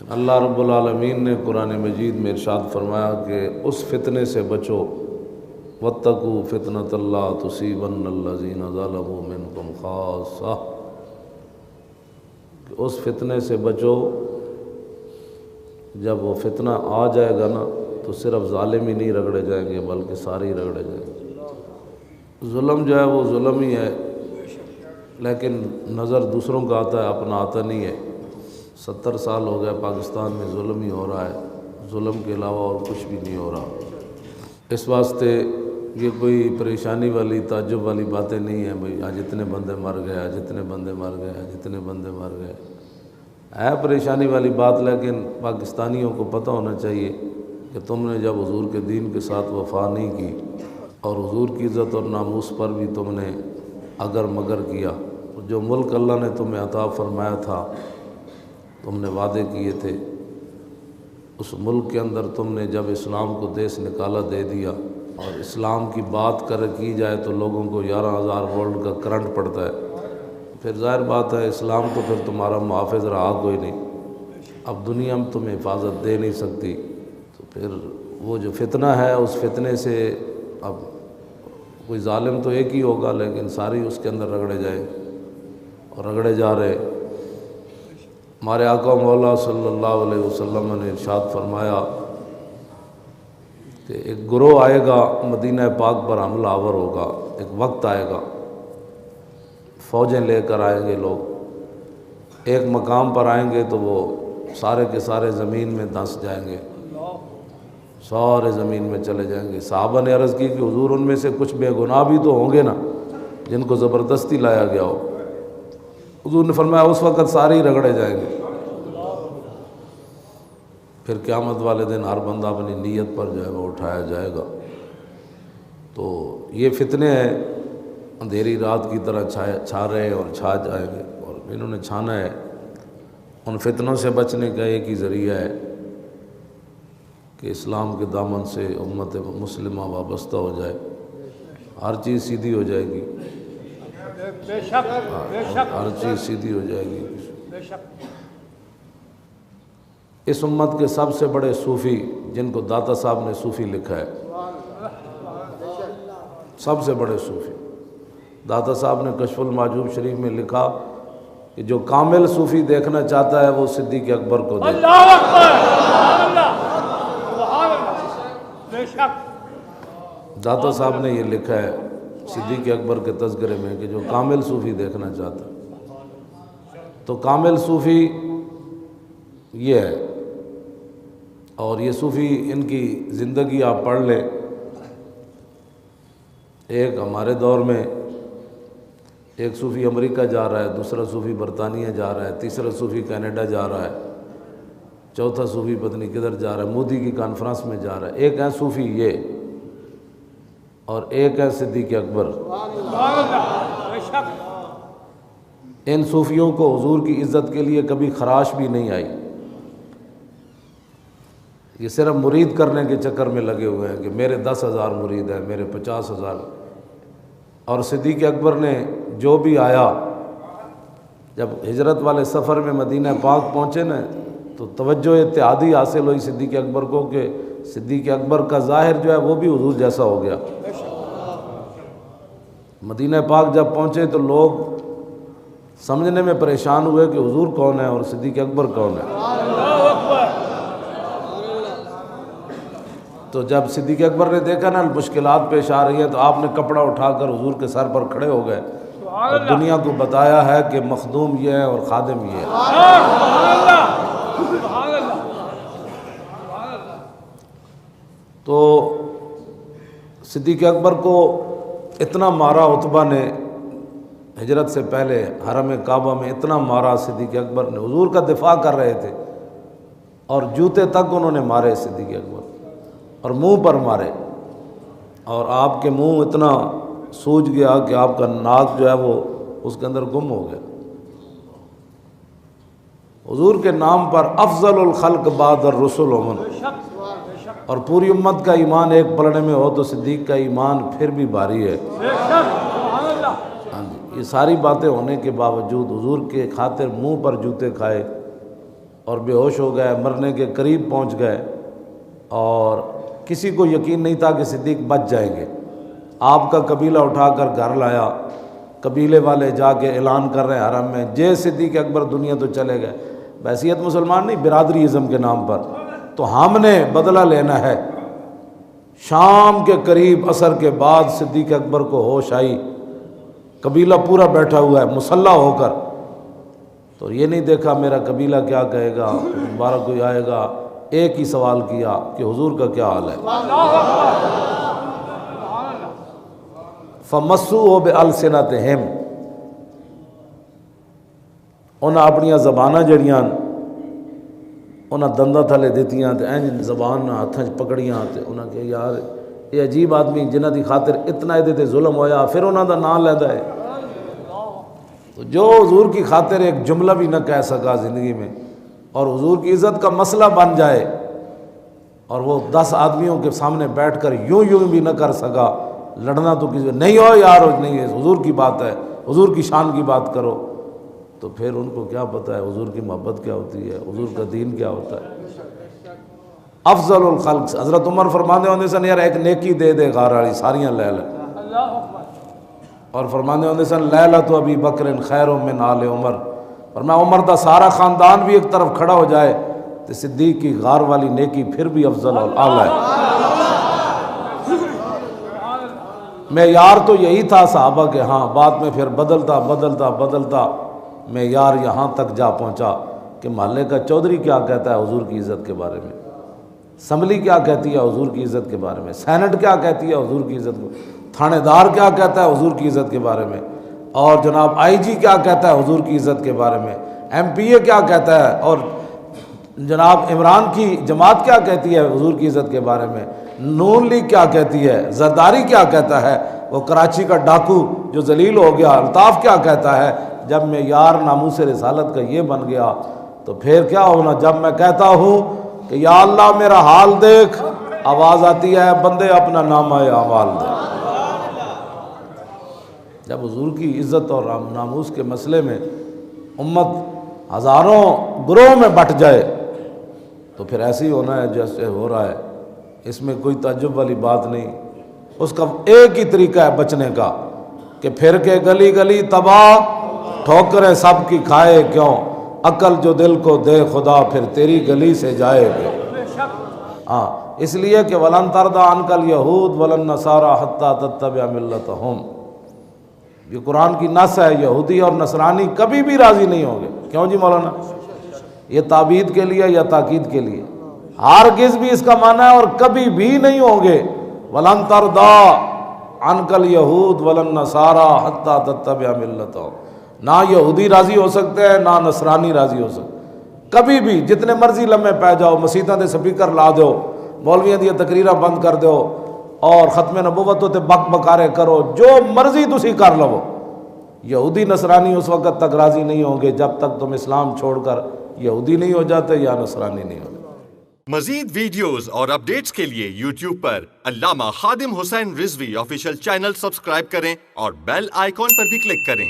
اللہ رب العالمین نے قرآن مجید میں ارشاد فرمایا کہ اس فتنے سے بچو، واتقوا فتنۃ لا تصیبن الذین ظلموا منکم خاصہ، کہ اس فتنے سے بچو، جب وہ فتنہ آ جائے گا نا تو صرف ظالم ہی نہیں رگڑے جائیں گے بلکہ سارے ہی رگڑے جائیں گے۔ ظلم جو ہے وہ ظلم ہی ہے، لیکن نظر دوسروں کا آتا ہے، اپنا آتا نہیں ہے۔ 70 سال ہو گئے پاکستان میں ظلم ہی ہو رہا ہے، ظلم کے علاوہ اور کچھ بھی نہیں ہو رہا۔ اس واسطے یہ کوئی پریشانی والی تعجب والی باتیں نہیں ہیں بھئی آج اتنے بندے مر گئے، آج اتنے بندے مر گئے، آج اتنے بندے مر گئے، ہے پریشانی والی بات، لیکن پاکستانیوں کو پتہ ہونا چاہیے کہ تم نے جب حضور کے دین کے ساتھ وفا نہیں کی اور حضور کی عزت اور ناموس پر بھی تم نے اگر مگر کیا، جو ملک اللہ نے تمہیں عطا فرمایا تھا، تم نے وعدے کیے تھے، اس ملک کے اندر تم نے جب اسلام کو دیس نکالا دے دیا، اور اسلام کی بات کی جائے تو لوگوں کو 11,000 وولٹ کا کرنٹ پڑتا ہے، پھر ظاہر بات ہے اسلام تو پھر تمہارا محافظ رہا کوئی نہیں، اب دنیا میں تمہیں حفاظت دے نہیں سکتی، تو پھر وہ جو فتنہ ہے اس فتنے سے اب کوئی ظالم تو ایک ہی ہوگا، لیکن ساری اس کے اندر رگڑے جائیں اور رگڑے جا رہے۔ ہمارے آقا مولا صلی اللہ علیہ وسلم نے ارشاد فرمایا کہ ایک گروہ آئے گا مدینہ پاک پر حملہ آور ہوگا، ایک وقت آئے گا، فوجیں لے کر آئیں گے لوگ، ایک مقام پر آئیں گے تو وہ سارے کے سارے زمین میں دھنس جائیں گے، سارے زمین میں چلے جائیں گے۔ صحابہ نے عرض کی کہ حضور ان میں سے کچھ بے گناہ بھی تو ہوں گے نا جن کو زبردستی لایا گیا ہو؟ حضور نے فرمایا اس وقت سارے ہی رگڑے جائیں گے، پھر قیامت والے دن ہر بندہ اپنی نیت پر جو ہے وہ اٹھایا جائے گا۔ تو یہ فتنے ہیں اندھیری رات کی طرح چھا رہے ہیں اور چھا جائیں گے، اور انہوں نے چھانا ہے۔ ان فتنوں سے بچنے کا ایک ہی ذریعہ ہے کہ اسلام کے دامن سے امت مسلمہ وابستہ ہو جائے، ہر چیز سیدھی ہو جائے گی، بے شک بے شک ہر چیز سیدھی ہو جائے گی۔ بے شک۔ اس امت کے سب سے بڑے صوفی جن کو داتا صاحب نے صوفی لکھا ہے، سب سے بڑے صوفی، داتا صاحب نے کشف المحجوب شریف میں لکھا کہ جو کامل صوفی دیکھنا چاہتا ہے وہ صدیق اکبر کو دیکھتا ہے۔ اللہ اکبر، سبحان اللہ، سبحان اللہ، بے شک۔ داتا صاحب نے یہ لکھا ہے صدیق اکبر کے تذکرے میں کہ جو کامل صوفی دیکھنا چاہتا ہے، تو کامل صوفی یہ ہے۔ اور یہ صوفی ان کی زندگی آپ پڑھ لیں، ایک ہمارے دور میں ایک صوفی امریکہ جا رہا ہے، دوسرا صوفی برطانیہ جا رہا ہے، تیسرا صوفی کینیڈا جا رہا ہے، چوتھا صوفی پتہ نہیں کدھر جا رہا ہے، مودی کی کانفرنس میں جا رہا ہے۔ ایک ہے صوفی یہ، اور ایک ہے صدیق اکبر۔ سبحان اللہ، بے شک۔ ان صوفیوں کو حضور کی عزت کے لیے کبھی خراش بھی نہیں آئی، یہ صرف مرید کرنے کے چکر میں لگے ہوئے ہیں کہ میرے 10,000 مرید ہیں، میرے 50,000۔ اور صدیق اکبر نے جو بھی آیا، جب ہجرت والے سفر میں مدینہ پاک پہنچے نا تو توجہ اتحادی حاصل ہوئی صدیق اکبر کو کہ صدیق اکبر کا ظاہر جو ہے وہ بھی حضور جیسا ہو گیا۔ مدینہ پاک جب پہنچے تو لوگ سمجھنے میں پریشان ہوئے کہ حضور کون ہے اور صدیق اکبر کون ہے۔ اللہ اکبر۔ تو جب صدیق اکبر نے دیکھا نا مشکلات پیش آ رہی ہیں تو آپ نے کپڑا اٹھا کر حضور کے سر پر کھڑے ہو گئے اور دنیا کو بتایا ہے کہ مخدوم یہ ہے اور خادم یہ ہے۔ سبحان اللہ، سبحان اللہ، سبحان اللہ۔ تو صدیق اکبر کو اتنا مارا عتبہ نے، ہجرت سے پہلے حرم کعبہ میں اتنا مارا صدیق اکبر نے، حضور کا دفاع کر رہے تھے اور جوتے تک انہوں نے مارے صدیق اکبر، اور منہ پر مارے، اور آپ کے منہ اتنا سوج گیا کہ آپ کا ناک جو ہے وہ اس کے اندر گم ہو گیا۔ حضور کے نام پر افضل الخلق بعد الرسل عمر، اور پوری امت کا ایمان ایک پلڑے میں ہو تو صدیق کا ایمان پھر بھی بھاری ہے۔ ہاں جی، یہ ساری باتیں ہونے کے باوجود حضور کے خاطر منہ پر جوتے کھائے اور بے ہوش ہو گئے، مرنے کے قریب پہنچ گئے، اور کسی کو یقین نہیں تھا کہ صدیق بچ جائیں گے۔ آپ کا قبیلہ اٹھا کر گھر لایا، قبیلے والے جا کے اعلان کر رہے ہیں حرم میں، جے صدیق اکبر دنیا تو چلے گئے، بحیثیت مسلمان نہیں، برادری ازم کے نام پر، تو ہم نے بدلہ لینا ہے۔ شام کے قریب عصر کے بعد صدیق اکبر کو ہوش آئی، قبیلہ پورا بیٹھا ہوا ہے مسلح ہو کر، تو یہ نہیں دیکھا میرا قبیلہ کیا کہے گا، دوبارہ کوئی آئے گا، ایک ہی سوال کیا کہ حضور کا کیا حال ہے۔ فَمَسُّوهُ بِأَلْسِنَتِهِمْ، انہاں اپنیاں زباناں جڑیاں انہاں دنداں تھلے دیتیاں تے اینج زبان ہاتھاں چ پکڑیاں تے انہاں کہ یار یہ عجیب آدمی جنہاں دی خاطر اتنا ایدے تے ظلم ہویا، پھر انہاں دا نام لیدا ہے۔ تو جو حضور کی خاطر ایک جملہ بھی نہ کہہ سکا زندگی میں، اور حضور کی عزت کا مسئلہ بن جائے، اور وہ 10 آدمیوں کے سامنے بیٹھ کر یوں بھی نہ کر سکا، لڑنا تو کسی نہیں ہو یار، نہیں ہے حضور کی بات ہے، حضور کی شان کی بات کرو، تو پھر ان کو کیا پتہ ہے حضور کی محبت کیا ہوتی ہے، حضور کا دین کیا ہوتا ہے۔ افضل الخلق، حضرت عمر فرماندے ہوندے سن یار ایک نیکی دے دے غار والی ساریاں لے لے، اور فرماندے ہوندے سن لیلۃ ابی بکر خیر من آل عمر، فرمایا عمر دا سارا خاندان بھی ایک طرف کھڑا ہو جائے تو صدیق کی غار والی نیکی پھر بھی افضل اور اعلیٰ ہے۔ معیار تو یہی تھا صحابہ کے ہاں، بعد میں پھر بدلتا معیار یہاں تک جا پہنچا کہ محلے کا چودھری کیا کہتا ہے حضور کی عزت کے بارے میں، اسمبلی کیا کہتی ہے حضور کی عزت کے بارے میں، سینٹ کیا کہتی ہے حضور کی عزت کے، تھانے دار کیا کہتا ہے حضور کی عزت کے بارے میں، اور جناب آئی جی کیا کہتا ہے حضور کی عزت کے بارے میں، ایم پی اے کیا کہتا ہے، اور جناب عمران کی جماعت کیا کہتی ہے حضور کی عزت کے بارے میں، نون لیگ کیا کہتی ہے، زرداری کیا کہتا ہے، وہ کراچی کا ڈاکو جو ذلیل ہو گیا الطاف کیا کہتا ہے۔ جب میں یار ناموس رسالت کا یہ بن گیا تو پھر کیا ہونا، جب میں کہتا ہوں کہ یا اللہ میرا حال دیکھ، آواز آتی ہے بندے اپنا نامہ اعمال دے۔ جب حضور کی عزت اور ناموس کے مسئلے میں امت ہزاروں گروہ میں بٹ جائے تو پھر ایسے ہی ہونا ہے جیسے ہو رہا ہے، اس میں کوئی تعجب والی بات نہیں۔ اس کا ایک ہی طریقہ ہے بچنے کا کہ پھر کے گلی گلی تباہ، ٹھوکریں سب کی کھائے کیوں، عقل جو دل کو دے خدا پھر تیری گلی سے جائے کیوں۔ ہاں اس لیے کہ وَلَن تَرْضَىٰ عَنْكَ الْيَهُودُ وَلَا النَّصَارَىٰ حَتَّىٰ تَتَّبِعَ مِلَّتَهُمْ، یہ قرآن کی نص ہے، یہودی اور نصرانی کبھی بھی راضی نہیں ہوں گے۔ کیوں جی مولانا؟ یہ تعبید کے لیے یا تاکید کے لیے؟ ہرگز بھی اس کا معنی ہے اور کبھی بھی نہیں ہوں گے۔ وَلَن تَرْضَىٰ عَنْكَ الْيَهُودُ وَلَا النَّصَارَىٰ حَتَّىٰ تَتَّبِعَ مِلَّتَهُمْ، نہ یہودی راضی ہو سکتے ہیں نہ نصرانی راضی ہو سکتے، کبھی بھی جتنے مرضی لمحے پہ جاؤ، مسیتاں دے سپیکر لا دو، مولویاں دی تقریراں بند کر دو، اور ختم نبوت تے بک بکارے کرو، جو مرضی تسی کر لو، یہودی نصرانی اس وقت تک راضی نہیں ہوں گے جب تک تم اسلام چھوڑ کر یہودی نہیں ہو جاتے یا نصرانی نہیں ہو جاتے۔ مزید ویڈیوز اور اپڈیٹس کے لیے یوٹیوب پر علامہ Khadim Hussain Rizvi official channel subscribe کریں اور بیل آئیکن پر بھی کلک کریں۔